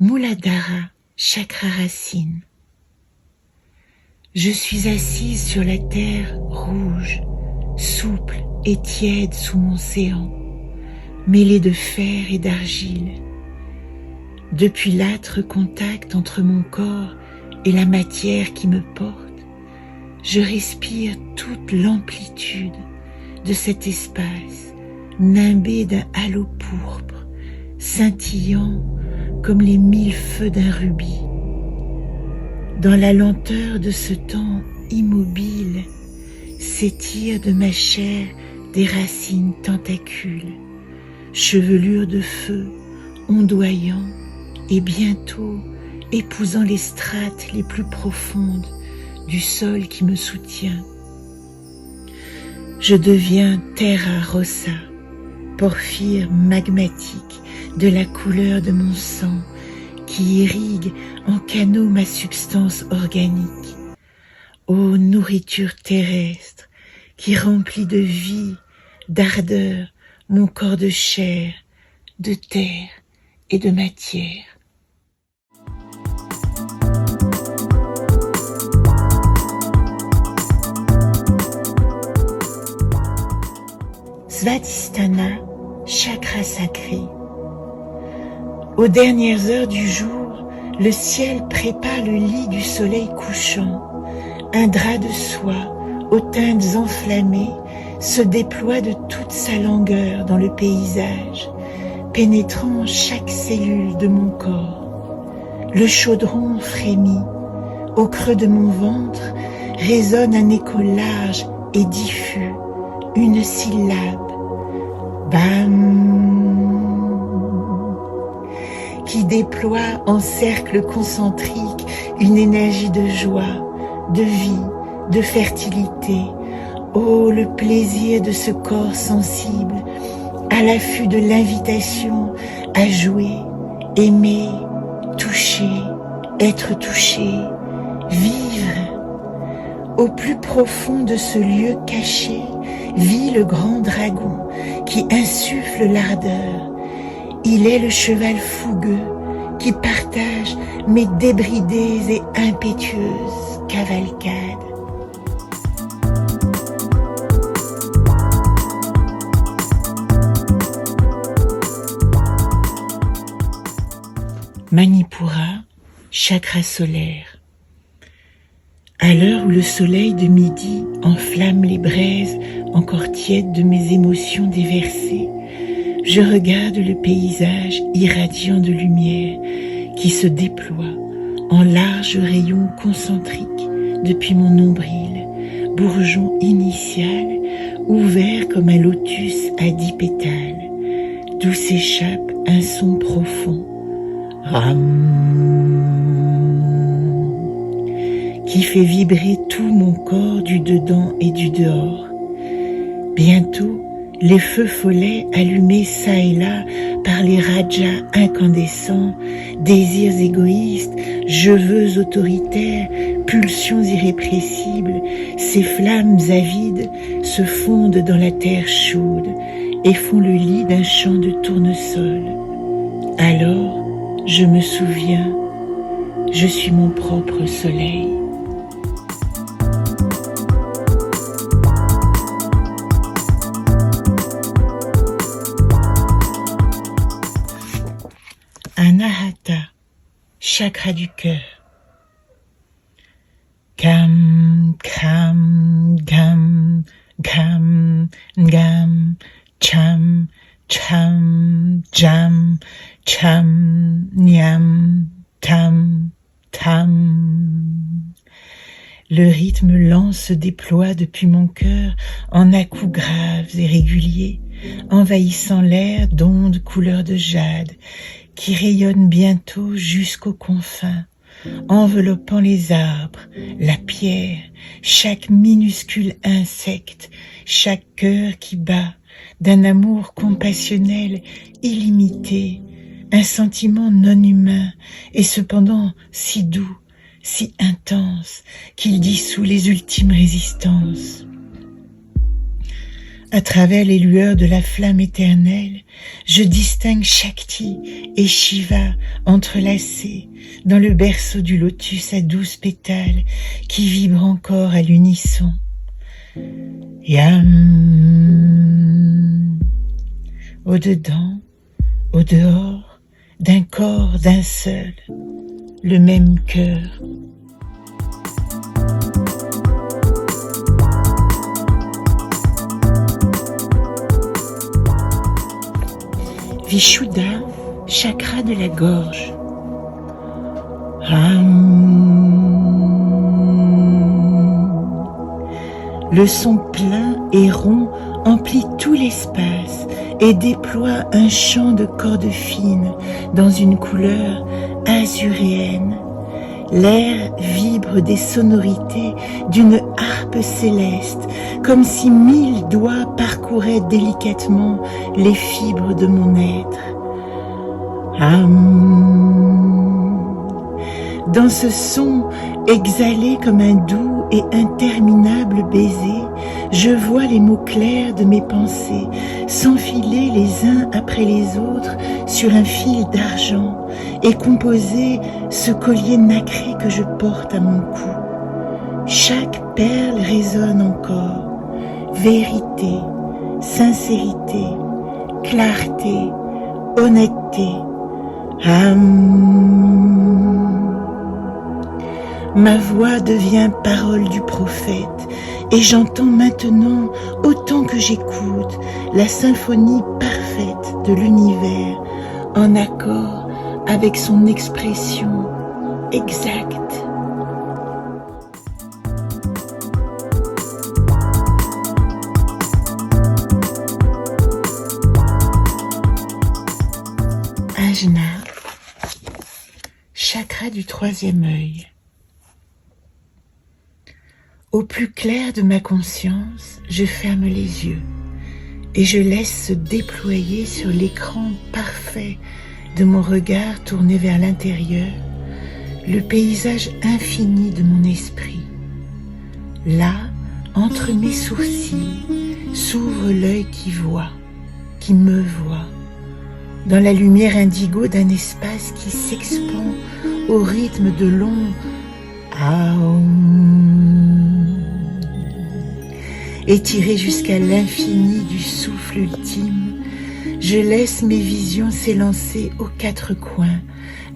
Muladhara, chakra racine. Je suis assise sur la terre rouge, souple et tiède sous mon séant, mêlée de fer et d'argile. Depuis l'âtre contact entre mon corps et la matière qui me porte, je respire toute l'amplitude de cet espace nimbé d'un halo pourpre, scintillant comme les 1000 feux d'un rubis. Dans la lenteur de ce temps immobile, s'étirent de ma chair des racines tentacules, chevelure de feu ondoyant et bientôt épousant les strates les plus profondes du sol qui me soutient. Je deviens terra rossa, porphyre magmatique de la couleur de mon sang qui irrigue en canaux ma substance organique. Ô nourriture terrestre qui remplit de vie, d'ardeur mon corps de chair, de terre et de matière. Svadhisthana, chakra sacré. Aux dernières heures du jour, le ciel prépare le lit du soleil couchant. Un drap de soie, aux teintes enflammées, se déploie de toute sa longueur dans le paysage, pénétrant chaque cellule de mon corps. Le chaudron frémit. Au creux de mon ventre résonne un écho large et diffus, une syllabe. Bam, qui déploie en cercle concentrique une énergie de joie, de vie, de fertilité. Oh, le plaisir de ce corps sensible, à l'affût de l'invitation à jouer, aimer, toucher, être touché, vivre. Au plus profond de ce lieu caché vit le grand dragon qui insuffle l'ardeur. Il est le cheval fougueux qui partage mes débridées et impétueuses cavalcades. Manipura, chakra solaire. À l'heure où le soleil de midi enflamme les braises encore tièdes de mes émotions déversées, je regarde le paysage irradiant de lumière qui se déploie en larges rayons concentriques depuis mon nombril, bourgeon initial ouvert comme un lotus à 10 pétales, d'où s'échappe un son profond, Ram, qui fait vibrer tout mon corps du dedans et du dehors. Bientôt, les feux follets allumés çà et là par les rajas incandescents, désirs égoïstes, je veux autoritaires, pulsions irrépressibles, ces flammes avides se fondent dans la terre chaude et font le lit d'un champ de tournesol. Alors, je me souviens, je suis mon propre soleil. Anahata, chakra du cœur. Gam, kham, gam, gam, gam, cham, cham, jam, cham, nyam, tam, tam. Le rythme lent se déploie depuis mon cœur en à-coups graves et réguliers, envahissant l'air d'ondes couleur de jade, qui rayonnent bientôt jusqu'aux confins, enveloppant les arbres, la pierre, chaque minuscule insecte, chaque cœur qui bat, d'un amour compassionnel illimité, un sentiment non humain et cependant si doux, si intense qu'il dissout les ultimes résistances. À travers les lueurs de la flamme éternelle, je distingue Shakti et Shiva entrelacés dans le berceau du lotus à 12 pétales qui vibre encore à l'unisson. Yam. Au-dedans, au-dehors, d'un corps d'un seul, le même cœur. Vishuddha, chakra de la gorge. Le son plein et rond emplit tout l'espace et déploie un champ de cordes fines dans une couleur azuréenne. L'air vibre des sonorités d'une harpe céleste, comme si 1000 doigts parcouraient délicatement les fibres de mon être. Dans ce son exhalé comme un doux et interminable baiser, je vois les mots clairs de mes pensées s'enfiler les uns après les autres sur un fil d'argent et composer ce collier nacré que je porte à mon cou. Chaque perle résonne encore. Vérité, sincérité, clarté, honnêteté. Ma voix devient parole du prophète et j'entends maintenant, autant que j'écoute, la symphonie parfaite de l'univers en accord avec son expression exacte. Ajna, chakra du troisième œil. Au plus clair de ma conscience, je ferme les yeux et je laisse se déployer sur l'écran parfait de mon regard tourné vers l'intérieur, le paysage infini de mon esprit. Là, entre mes sourcils, s'ouvre l'œil qui voit, qui me voit, dans la lumière indigo d'un espace qui s'expand au rythme de longs étiré jusqu'à l'infini du souffle ultime, je laisse mes visions s'élancer aux quatre coins,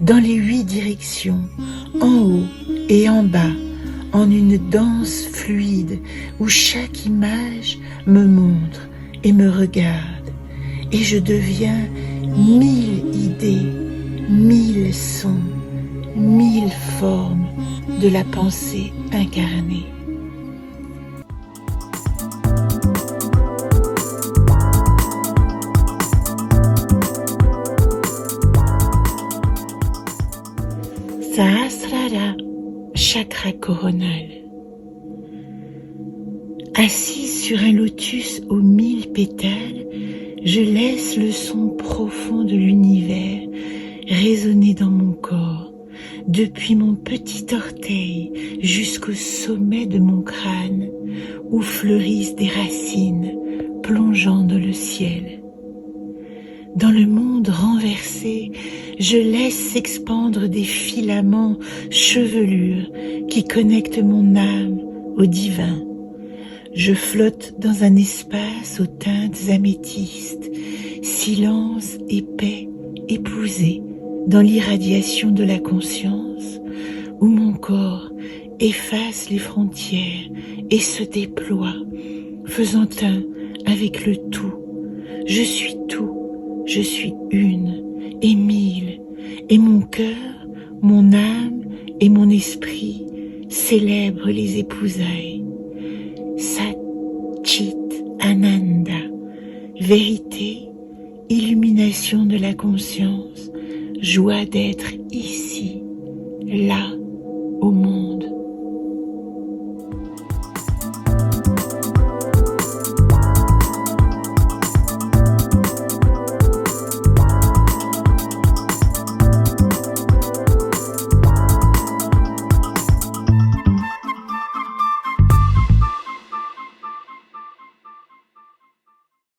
dans les 8 directions, en haut et en bas, en une danse fluide où chaque image me montre et me regarde, et je deviens 1000 idées, 1000 sons, 1000 formes de la pensée incarnée. Sahasrara, chakra coronal. Assise sur un lotus aux 1000 pétales, je laisse le son profond de l'univers résonner dans mon corps, depuis mon petit orteil jusqu'au sommet de mon crâne, où fleurissent des racines plongeant dans le ciel. Dans le monde renversé, je laisse s'expandre des filaments chevelures qui connectent mon âme au divin. Je flotte dans un espace aux teintes améthystes, silence et paix épousés dans l'irradiation de la conscience, où mon corps efface les frontières et se déploie, faisant un avec le tout. Je suis tout. Je suis une et 1000, et mon cœur, mon âme et mon esprit célèbrent les épousailles. Sat Chit Ananda, vérité, illumination de la conscience, joie d'être ici, là, au monde.